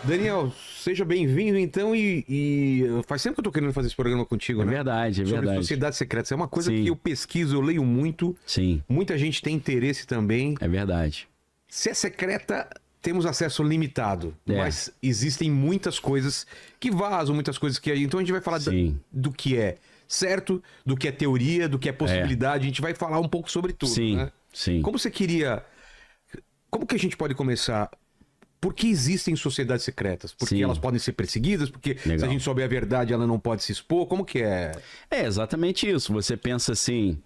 Daniel, seja bem-vindo então e faz tempo que eu tô querendo fazer esse programa contigo, né? Verdade, é Sobre verdade. sociedades secretas. É uma coisa Sim. que eu pesquiso, eu leio muito. Sim, Muita gente tem interesse também. é verdade. Se é secreta, temos acesso limitado. É. Mas existem muitas coisas que vazam, muitas coisas que... Então a gente vai falar Sim. do que é certo, do que é teoria, do que é possibilidade. A gente vai falar um pouco sobre tudo, Sim, né? sim. Como você queria... Como que a gente pode começar... Por que existem sociedades secretas? Porque Sim. elas podem ser perseguidas? Porque se Legal. a gente souber a verdade, ela não pode se expor? Como que é? É exatamente isso. Você pensa assim,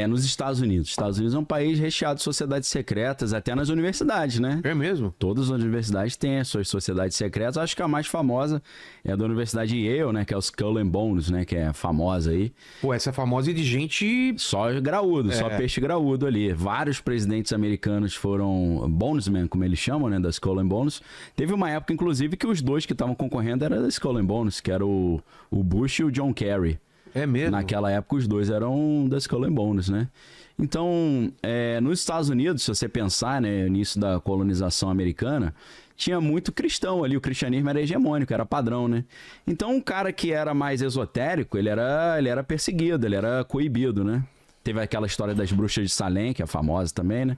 nos Estados Unidos. Estados Unidos é um país recheado de sociedades secretas, até nas universidades, né? É mesmo? Todas as universidades têm as suas sociedades secretas. Acho que a mais famosa é a da Universidade de Yale, né? Que é o Skull and Bones, né? Que é famosa aí. Pô, essa é famosa e de gente... Só graúdo, só peixe graúdo ali. Vários presidentes americanos foram Bonesmen, como eles chamam, né? Da Skull and Bones. Teve uma época, inclusive, que os dois que estavam concorrendo eram da Skull and Bones, que era o Bush e o John Kerry. É mesmo? Naquela época, os dois eram da Skull and Bones, né? Então, nos Estados Unidos, se você pensar, né, início da colonização americana, tinha muito cristão ali, o cristianismo era hegemônico, era padrão, né? Então, um cara que era mais esotérico, ele era perseguido, ele era coibido, né? Teve aquela história das bruxas de Salem, que é famosa também, né?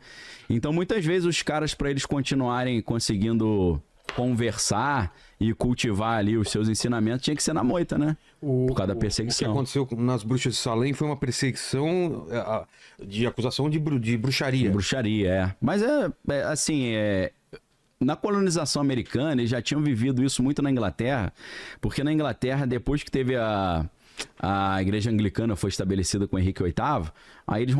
Então, muitas vezes, os caras, para eles continuarem conseguindo conversar e cultivar ali os seus ensinamentos, tinha que ser na moita, né? Por causa da O que perseguição. aconteceu nas bruxas de Salem foi uma perseguição de acusação de bruxaria. Bruxaria. Mas assim, na colonização americana, eles já tinham vivido isso muito na Inglaterra, porque na Inglaterra, depois que teve a igreja anglicana foi estabelecida com Henrique VIII, aí eles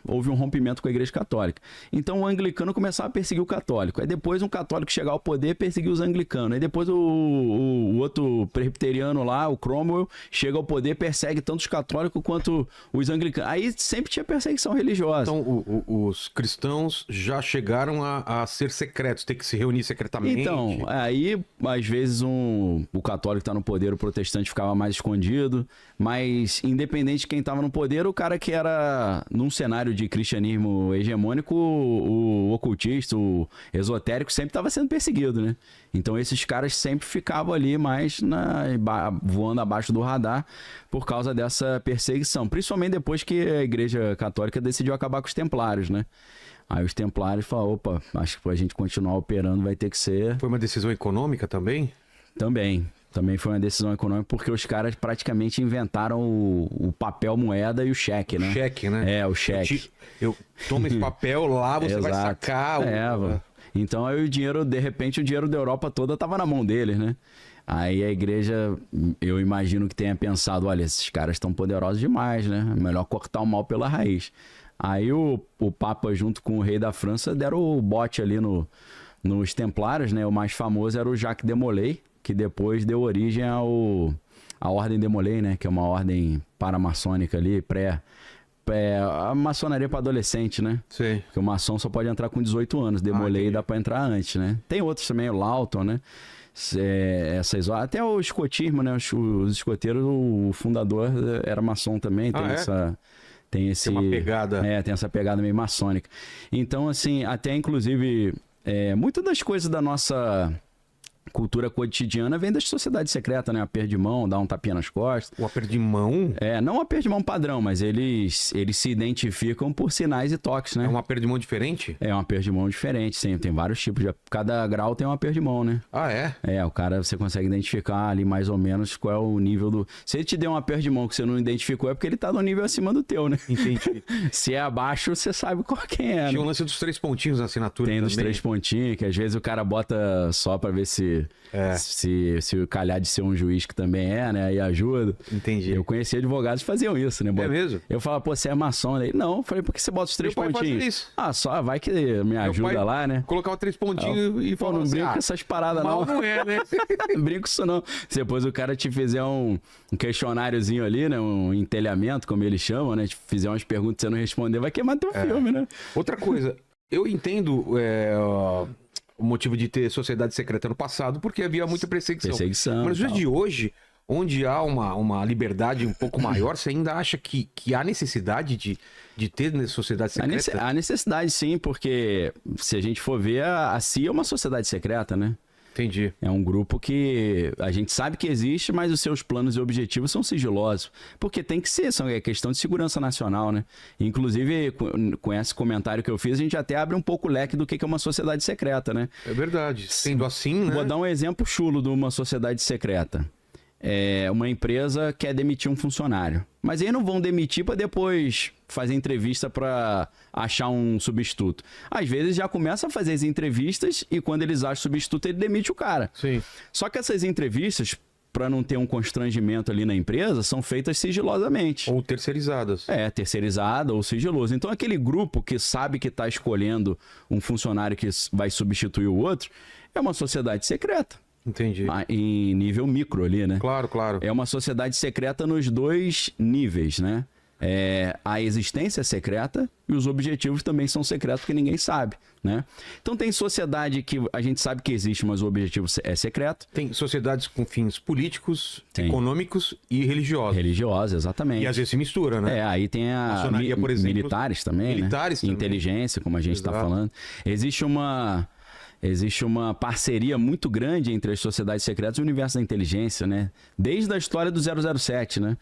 houve um rompimento com a igreja católica. Então o anglicano começava a perseguir o católico. Aí depois um católico chegar ao poder perseguiu os anglicanos. Aí depois o outro presbiteriano lá, o Cromwell, chega ao poder, persegue tanto os católicos quanto os anglicanos. Aí sempre tinha perseguição religiosa. Então os cristãos já chegaram a ser secretos, ter que se reunir secretamente. Então, aí às vezes o católico está no poder, o protestante ficava mais escondido, mas independente de quem estava no poder, o cara que era num cenário de cristianismo hegemônico, o ocultista, o esotérico sempre estava sendo perseguido, né? Então esses caras sempre ficavam ali mais voando abaixo do radar por causa dessa perseguição, principalmente depois que a igreja católica decidiu acabar com os templários, né? Aí os templários falaram, opa, acho que pra gente continuar operando vai ter que ser... Foi uma decisão econômica também? Também foi uma decisão econômica, porque os caras praticamente inventaram o papel moeda e o cheque, né? O cheque, né? O cheque. Eu tomo esse papel lá, você vai Exato. sacar... Então aí o dinheiro, de repente, o dinheiro da Europa toda tava na mão deles, né? Aí a igreja, eu imagino que tenha pensado, olha, esses caras estão poderosos demais, né? Melhor cortar o mal pela raiz. Aí o Papa, junto com o rei da França, deram o bote ali nos templários, né? O mais famoso era o Jacques de Molay, que depois deu origem à Ordem de Molay, né? Que é uma ordem paramaçônica ali, a maçonaria para adolescente, né? Sim. Porque o maçom só pode entrar com 18 anos, de Molay dá para entrar antes, né? Tem outros também, o Lawton, né? Até o escotismo, né? Os escoteiros, o fundador era maçom também, tem uma pegada. Tem essa pegada meio maçônica. Então, assim, até inclusive, muitas das coisas da nossa cultura cotidiana vem das sociedades secretas, né? Aperto de mão, dar um tapinha nas costas. O aperto de mão? Não um aperto de mão padrão, mas eles se identificam por sinais e toques, né? É um aperto de mão diferente? É um aperto de mão diferente, sim. Tem vários tipos. Cada grau tem um aperto de mão, né? Ah, é? O cara, você consegue identificar ali mais ou menos qual é o nível do... Se ele te der um aperto de mão que você não identificou, é porque ele tá no nível acima do teu, né? Entendi. Se é abaixo, você sabe quem é, Tinha né? o lance dos 3 pontinhos na assinatura Tem também. dos 3 pontinhos, que às vezes o cara bota só pra ver se calhar de ser um juiz que também né? Aí ajuda. Entendi. Eu conheci advogados que faziam isso, né? É mesmo? Eu falava, pô, você é maçom? Ele, não. Eu falei, por que você bota os 3 Meu pai pontinhos? fazia isso. Só vai que me ajuda lá, né? Colocava 3 pontinhos e Pô, falava não assim, brinco com essas paradas, mal não. não é, né? Brinco isso não. Se depois o cara te fizer um questionáriozinho ali, né? Um entelhamento, como eles chamam, né? Te fizer umas perguntas e você não responder, vai queimar teu filme, né? Outra coisa, eu entendo o motivo de ter sociedade secreta no passado, porque havia muita perseguição. Mas nos dias de hoje, onde há uma liberdade um pouco maior, você ainda acha que há necessidade de ter sociedade secreta? Há necessidade, sim, porque se a gente for ver, a CIA é uma sociedade secreta, né? Entendi. É um grupo que a gente sabe que existe, mas os seus planos e objetivos são sigilosos. Porque tem que ser, é questão de segurança nacional, né? Inclusive, com esse comentário que eu fiz, a gente até abre um pouco o leque do que é uma sociedade secreta, né? É verdade. Sendo assim, né? Vou dar um exemplo chulo de uma sociedade secreta. Uma empresa quer demitir um funcionário. Mas aí não vão demitir para depois fazer entrevista para achar um substituto. Às vezes já começa a fazer as entrevistas e quando eles acham substituto, ele demite o cara. Sim. Só que essas entrevistas, para não ter um constrangimento ali na empresa, são feitas sigilosamente. Ou terceirizadas. Terceirizada ou sigiloso. Então aquele grupo que sabe que está escolhendo um funcionário que vai substituir o outro, é uma sociedade secreta. Entendi. Em nível micro ali, né? Claro, claro. É uma sociedade secreta nos dois níveis, né? A existência secreta e os objetivos também são secretos porque ninguém sabe, né? Então tem sociedade que a gente sabe que existe, mas o objetivo é secreto. Tem sociedades com fins políticos, econômicos e religiosos. Religiosos, exatamente. E às vezes se mistura, né? Aí tem a maçonaria, por exemplo, militares também, militares né? também. Inteligência, como a gente está falando. Existe uma parceria muito grande entre as sociedades secretas e o universo da inteligência, né? Desde a história do 007, né?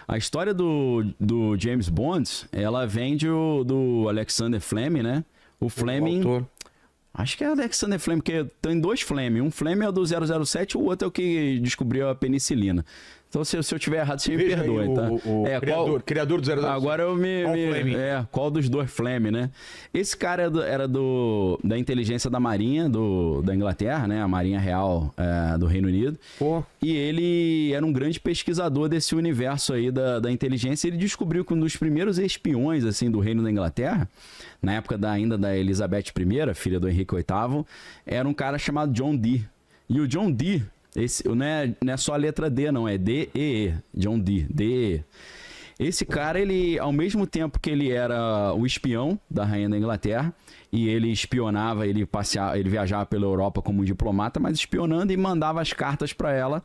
A história do James Bond, ela vem do Alexander Fleming, né? O Fleming... Acho que é Alexander Fleming, porque tem dois Fleming. Um Fleming é o do 007 e o outro é o que descobriu a penicilina. Então, se eu tiver errado, você me perdoe, aí, tá? Criador do 007. Agora eu qual dos dois Fleming, né? Esse cara era da inteligência da Marinha da Inglaterra, né? A Marinha Real do Reino Unido. Pô. E ele era um grande pesquisador desse universo aí da inteligência. Ele descobriu que um dos primeiros espiões, assim, do Reino da Inglaterra, na época ainda da Elizabeth I, filha do Henrique VIII, era um cara chamado John Dee. E o John Dee, não é só a letra D, não, é D-E-E. John Dee, D-E-E. Esse cara, ele, ao mesmo tempo que ele era o espião da Rainha da Inglaterra, e ele espionava, ele viajava pela Europa como um diplomata, mas espionando e mandava as cartas para ela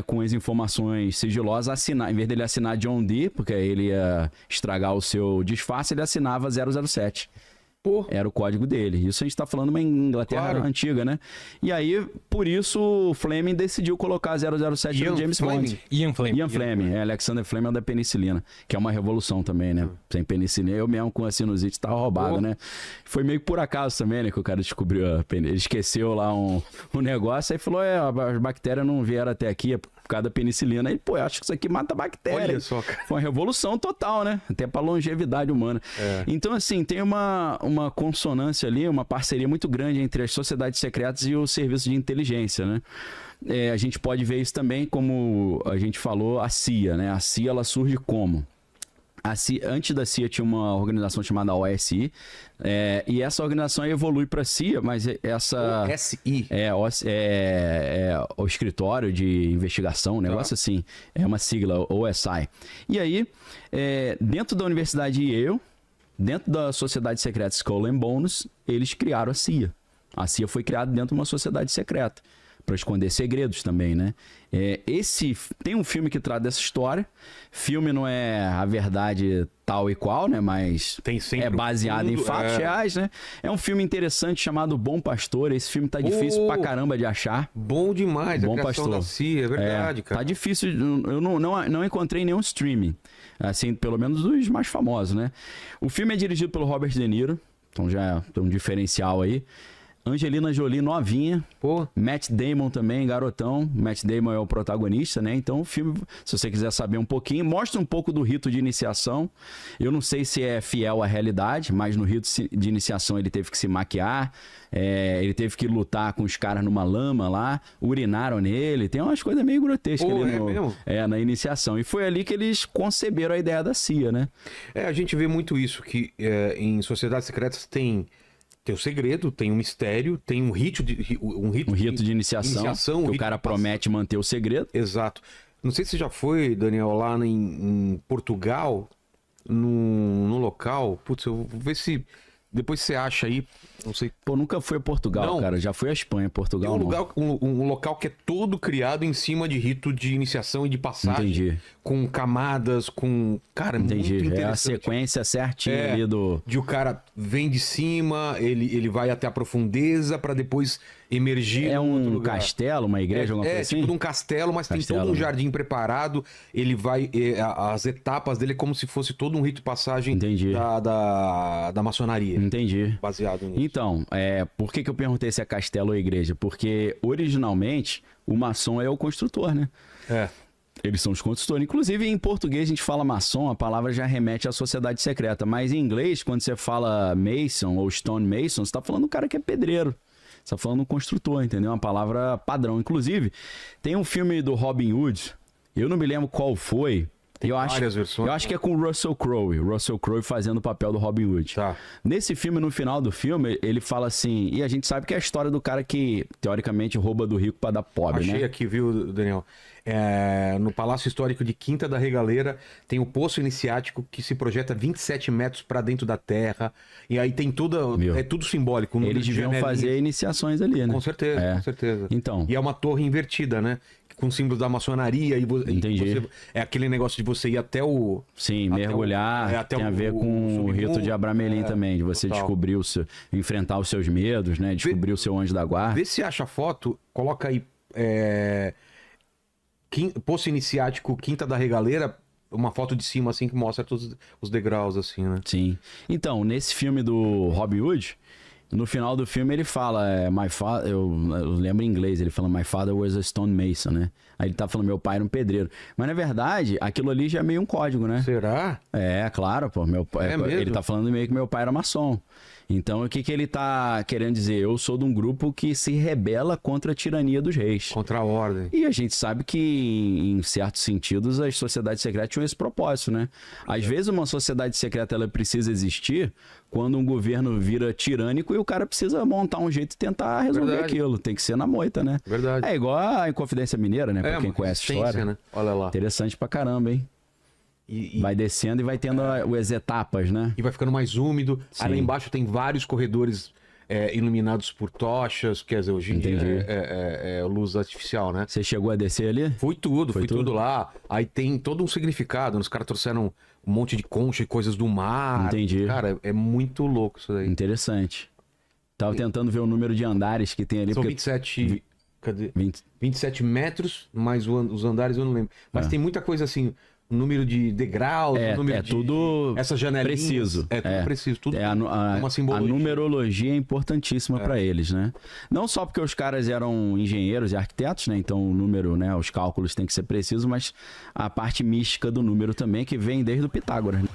com as informações sigilosas, em vez dele assinar John Dee, porque ele ia estragar o seu disfarce, ele assinava 007. Pô. Era o código dele. Isso a gente tá falando uma Inglaterra antiga, né? E aí, por isso, o Fleming decidiu colocar 007 no James Bond. Ian Fleming. Alexander Fleming é da penicilina, que é uma revolução também, né? Sem penicilina, eu mesmo com a sinusite tava roubado, né? Foi meio que por acaso também, né? Que o cara descobriu ele esqueceu lá um negócio, aí falou, as bactérias não vieram até aqui, por causa da penicilina. Aí, pô, eu acho que isso aqui mata bactéria. Olha só, cara. Foi uma revolução total, né? Até pra longevidade humana. Então, assim, tem uma consonância ali, uma parceria muito grande entre as sociedades secretas e o serviço de inteligência, né? A gente pode ver isso também, como a gente falou, a CIA, né? A CIA, ela surge como? Antes da CIA tinha uma organização chamada OSI, e essa organização evolui para a CIA, mas essa... OSI? O Escritório de Investigação, um negócio assim, é uma sigla, OSI. E aí, dentro da Universidade de Yale, dentro da Sociedade Secreta Skull and Bones, eles criaram a CIA. A CIA foi criada dentro de uma sociedade secreta, para esconder segredos também, né? Tem um filme que trata dessa história. Filme não é a verdade tal e qual, né? Mas é baseado em fatos reais, né? É um filme interessante chamado Bom Pastor. Esse filme tá difícil pra caramba de achar. Bom demais, Bom a criação Pastor. da CIA, é verdade, cara. Tá difícil, eu não encontrei nenhum streaming, assim, pelo menos dos mais famosos, né? O filme é dirigido pelo Robert De Niro, então já tem um diferencial aí. Angelina Jolie novinha. Pô. Matt Damon também, garotão. Matt Damon é o protagonista, né? Então o filme, se você quiser saber um pouquinho, mostra um pouco do rito de iniciação. Eu não sei se é fiel à realidade, mas no rito de iniciação ele teve que se maquiar, ele teve que lutar com os caras numa lama lá, urinaram nele. Tem umas coisas meio grotescas ali mesmo? Na iniciação. E foi ali que eles conceberam a ideia da CIA, né? A gente vê muito isso, que em sociedades secretas tem o segredo, tem um mistério, tem um rito de iniciação que o cara promete manter o segredo. Exato. Não sei se você já foi, Daniel, lá em Portugal, num local. Putz, eu vou ver se Depois você acha aí, não sei. Pô, nunca fui a Portugal, cara. Já fui a Espanha, Portugal. Tem um local que é todo criado em cima de rito de iniciação e de passagem. Entendi. Com camadas, com... Cara, entendi. Muito interessante. É a sequência certinha ali do... De o cara vem de cima, ele vai até a profundeza pra depois emergir em outro lugar. Castelo, uma igreja, alguma coisa assim? É, tipo de um castelo, mas tem todo um jardim preparado. Ele vai... as etapas dele é como se fosse todo um rito de passagem da maçonaria. Entendi. Baseado nisso. Então, por que eu perguntei se é castelo ou igreja? Porque, originalmente, o maçom é o construtor, né? Eles são os construtores. Inclusive, em português, a gente fala maçom, a palavra já remete à sociedade secreta. Mas em inglês, quando você fala mason ou stone mason, você está falando do cara que é pedreiro. Você está falando um construtor, entendeu? Uma palavra padrão. Inclusive, tem um filme do Robin Hood, eu não me lembro qual foi. Eu acho que é com o Russell Crowe. Russell Crowe fazendo o papel do Robin Hood. Tá. Nesse filme, no final do filme, ele fala assim... E a gente sabe que é a história do cara que, teoricamente, rouba do rico para dar pobre, né? Achei aqui, viu, Daniel? No Palácio Histórico de Quinta da Regaleira tem o Poço Iniciático que se projeta 27 metros para dentro da terra. E aí tem tudo... É tudo simbólico. Eles deviam fazer iniciações ali, né? Com certeza, com certeza. Então... E é uma torre invertida, né? Com símbolos da maçonaria. Entendi. É aquele negócio de você ir até o... Sim, até mergulhar. Tem a ver com o rito de Abramelin também. De você descobrir enfrentar os seus medos, né? Descobrir o seu anjo da guarda. Vê se acha a foto, coloca aí... Poço Iniciático, Quinta da Regaleira, uma foto de cima, assim, que mostra todos os degraus, assim, né? Sim. Então, nesse filme do Robin Hood, no final do filme ele fala, eu lembro em inglês, ele fala, my father was a stone mason, né? Aí ele tá falando, meu pai era um pedreiro. Mas, na verdade, aquilo ali já é meio um código, né? Será? Claro, pô. Ele tá falando meio que meu pai era maçom. Então, o que ele tá querendo dizer? Eu sou de um grupo que se rebela contra a tirania dos reis. Contra a ordem. E a gente sabe que, em certos sentidos, as sociedades secretas tinham esse propósito, né? Às vezes, uma sociedade secreta ela precisa existir quando um governo vira tirânico e o cara precisa montar um jeito de tentar resolver aquilo. Tem que ser na moita, né? Verdade. É igual a Inconfidência Mineira, né? Pra quem conhece a história. Né? Olha lá. Interessante pra caramba, hein? Vai descendo e vai tendo as etapas, né? E vai ficando mais úmido. Sim. Aí lá embaixo tem vários corredores iluminados por tochas, quer dizer, hoje em dia é luz artificial, né? Você chegou a descer ali? Fui tudo lá. Aí tem todo um significado. Os caras trouxeram um monte de concha e coisas do mar. Entendi. Cara, é muito louco isso daí. Interessante. Tava tentando ver o número de andares que tem ali. São 27... Cadê? 27 metros, mais os andares eu não lembro. Mas tem muita coisa assim... número de degraus, número de... tudo essas janelinhas. Preciso. É tudo preciso. Tudo uma simbologia. A numerologia é importantíssima para eles, né? Não só porque os caras eram engenheiros e arquitetos, né? Então o número, né? Os cálculos têm que ser precisos, mas a parte mística do número também, que vem desde o Pitágoras, né?